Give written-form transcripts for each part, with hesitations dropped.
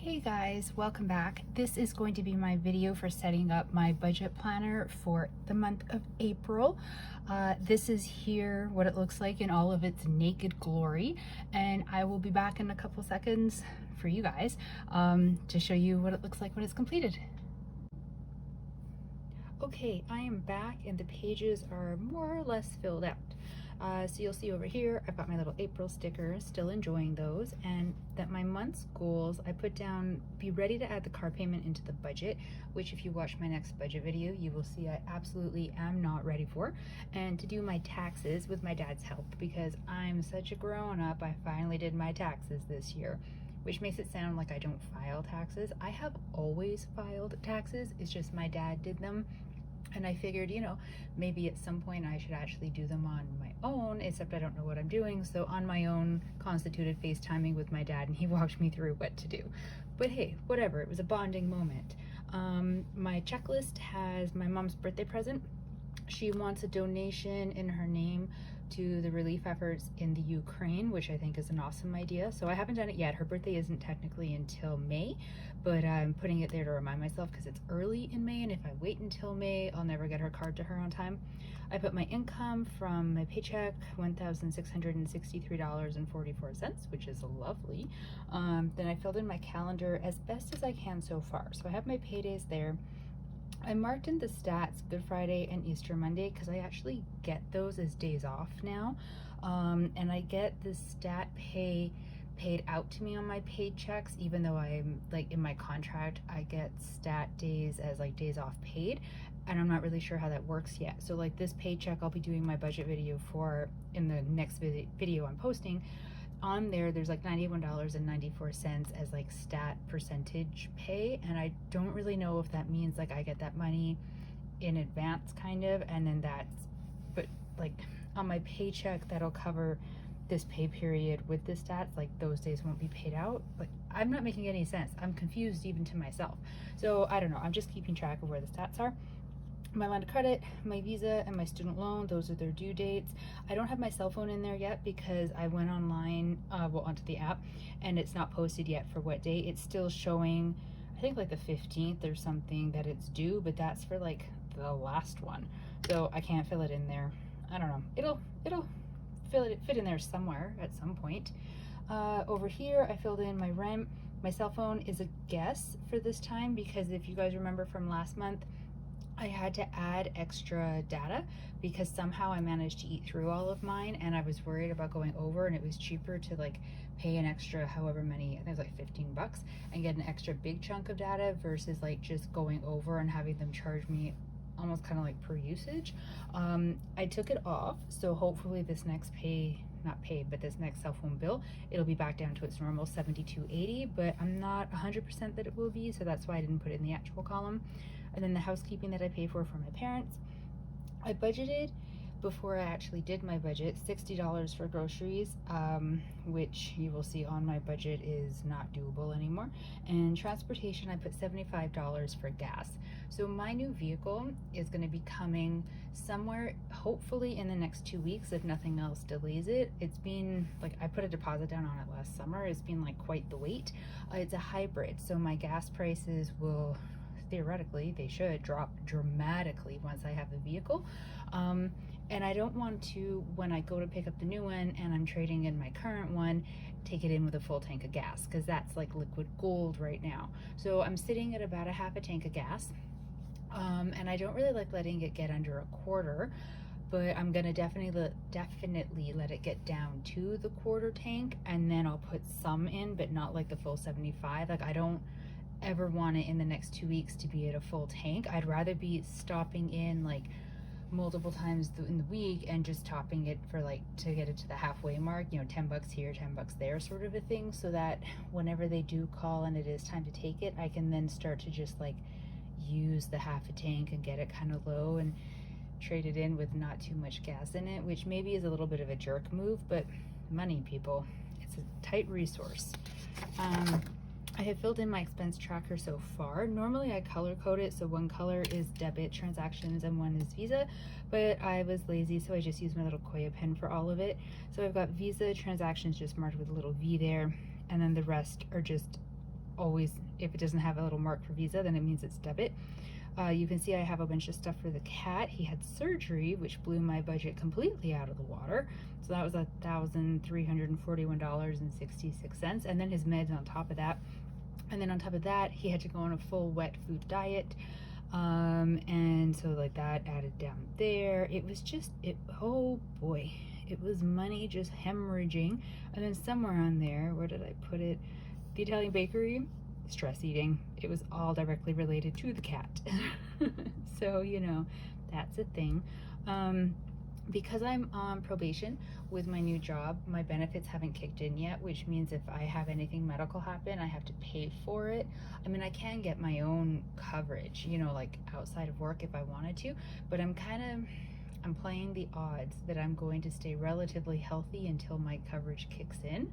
Hey guys, welcome back. This is going to be my video for setting up my budget planner for the month of April. This is here what it looks like in all of its naked glory, and I will be back in a couple seconds for you guys to show you what it looks like when it's completed. Okay, I am back and the pages are more or less filled out. So you'll see over here, I've got my little April stickers, still enjoying those, and that my month's goals, I put down, be ready to add the car payment into the budget, which if you watch my next budget video, you will see I absolutely am not ready for, and to do my taxes with my dad's help, because I'm such a grown up, I finally did my taxes this year, which makes it sound like I don't file taxes. I have always filed taxes, it's just my dad did them. And I figured, you know, maybe at some point I should actually do them on my own, except I don't know what I'm doing. So on my own, constituted FaceTiming with my dad, and he walked me through what to do. But hey, whatever, it was a bonding moment. My checklist has my mom's birthday present. She wants a donation in her name to the relief efforts in the Ukraine, which I think is an awesome idea. So I haven't done it yet. Her birthday isn't technically until May, but I'm putting it there to remind myself because it's early in May, and if I wait until May, I'll never get her card to her on time. I put my income from my paycheck, $1,663.44, which is lovely. Then I filled in my calendar as best as I can so far. So I have my paydays there. I marked in the stats Good Friday and Easter Monday because I actually get those as days off now, and I get the stat pay paid out to me on my paychecks, even though I'm like in my contract I get stat days as like days off paid, and I'm not really sure how that works yet. So like this paycheck I'll be doing my budget video for in the next video I'm posting. On there's like $91.94 as like stat percentage pay, and I don't really know if that means like I get that money in advance kind of, and then but like on my paycheck that'll cover this pay period with the stats, like those days won't be paid out. Like I'm not making any sense. I'm confused even to myself. So I don't know, I'm just keeping track of where the stats are. My line of credit, my Visa, and my student loan, those are their due dates. I don't have my cell phone in there yet because I went online, onto the app, and it's not posted yet for what date. It's still showing, I think like the 15th or something that it's due, but that's for like the last one. So I can't fill it in there. I don't know. It'll fit in there somewhere at some point. Over here, I filled in my rent. My cell phone is a guess for this time because if you guys remember from last month, I had to add extra data because somehow I managed to eat through all of mine, and I was worried about going over, and it was cheaper to like pay an extra however many, I think it was like 15 bucks, and get an extra big chunk of data versus like just going over and having them charge me almost kind of like per usage. I took it off, so hopefully this next but this next cell phone bill, it'll be back down to its normal $72.80, but I'm not 100% that it will be, so that's why I didn't put it in the actual column. And then the housekeeping that I pay for my parents. I budgeted, before I actually did my budget, $60 for groceries, which you will see on my budget is not doable anymore. And transportation, I put $75 for gas. So my new vehicle is going to be coming somewhere, hopefully in the next 2 weeks, if nothing else delays it. It's been like, I put a deposit down on it last summer. It's been like quite the wait. It's a hybrid, so my gas prices will, theoretically, they should drop dramatically once I have the vehicle. And I don't want to, when I go to pick up the new one and I'm trading in my current one, take it in with a full tank of gas, because that's like liquid gold right now. So I'm sitting at about a half a tank of gas, and I don't really like letting it get under a quarter, but I'm gonna definitely let it get down to the quarter tank, and then I'll put some in, but not like the full 75. Like I don't ever want it in the next 2 weeks to be at a full tank. I'd rather be stopping in like multiple times in the week and just topping it for like to get it to the halfway mark, you know, 10 bucks here, 10 bucks there sort of a thing, so that whenever they do call and it is time to take it, I can then start to just like use the half a tank and get it kind of low and trade it in with not too much gas in it, which maybe is a little bit of a jerk move, but money, people, it's a tight resource. I have filled in my expense tracker so far. Normally I color code it, so one color is debit transactions and one is Visa, but I was lazy, so I just used my little Koya pen for all of it. So I've got Visa transactions just marked with a little V there, and then the rest are just always, if it doesn't have a little mark for Visa, then it means it's debit. You can see I have a bunch of stuff for the cat. He had surgery, which blew my budget completely out of the water. So that was $1,341.66. And then his meds on top of that. And then on top of that, he had to go on a full wet food diet. And so like that added down there. It was just, oh boy, it was money just hemorrhaging. And then somewhere on there, where did I put it? The Italian bakery, stress eating. It was all directly related to the cat. So, you know, that's a thing. Because I'm on probation with my new job, my benefits haven't kicked in yet, which means if I have anything medical happen, I have to pay for it. I mean, I can get my own coverage, you know, like outside of work if I wanted to, but I'm playing the odds that I'm going to stay relatively healthy until my coverage kicks in,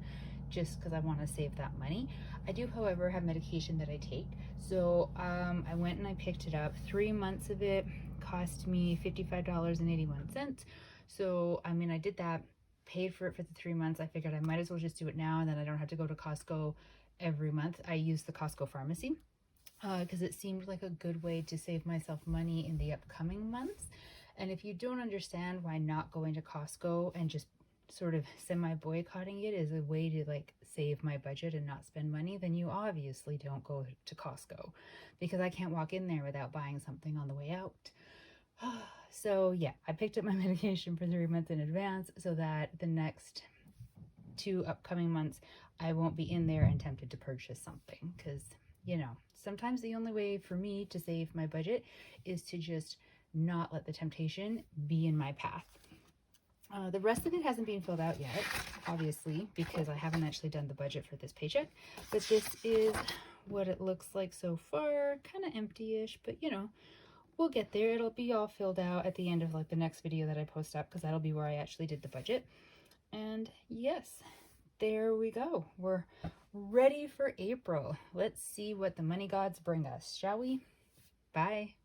just because I want to save that money. I do, however, have medication that I take. So I went and I picked it up. 3 months of it cost me $55.81. So, I mean, I did that, paid for it for the 3 months. I figured I might as well just do it now, and then I don't have to go to Costco every month. I use the Costco pharmacy because it seemed like a good way to save myself money in the upcoming months. And if you don't understand why not going to Costco and just sort of semi-boycotting it is a way to like save my budget and not spend money, then you obviously don't go to Costco, because I can't walk in there without buying something on the way out. So yeah, I picked up my medication for 3 months in advance so that the next 2 upcoming months I won't be in there and tempted to purchase something, because, you know, sometimes the only way for me to save my budget is to just not let the temptation be in my path. The rest of it hasn't been filled out yet, obviously, because I haven't actually done the budget for this paycheck, but this is what it looks like so far. Kind of empty-ish, but you know, we'll get there. It'll be all filled out at the end of like the next video that I post up, because that'll be where I actually did the budget. And yes, there we go. We're ready for April. Let's see what the money gods bring us, shall we? Bye.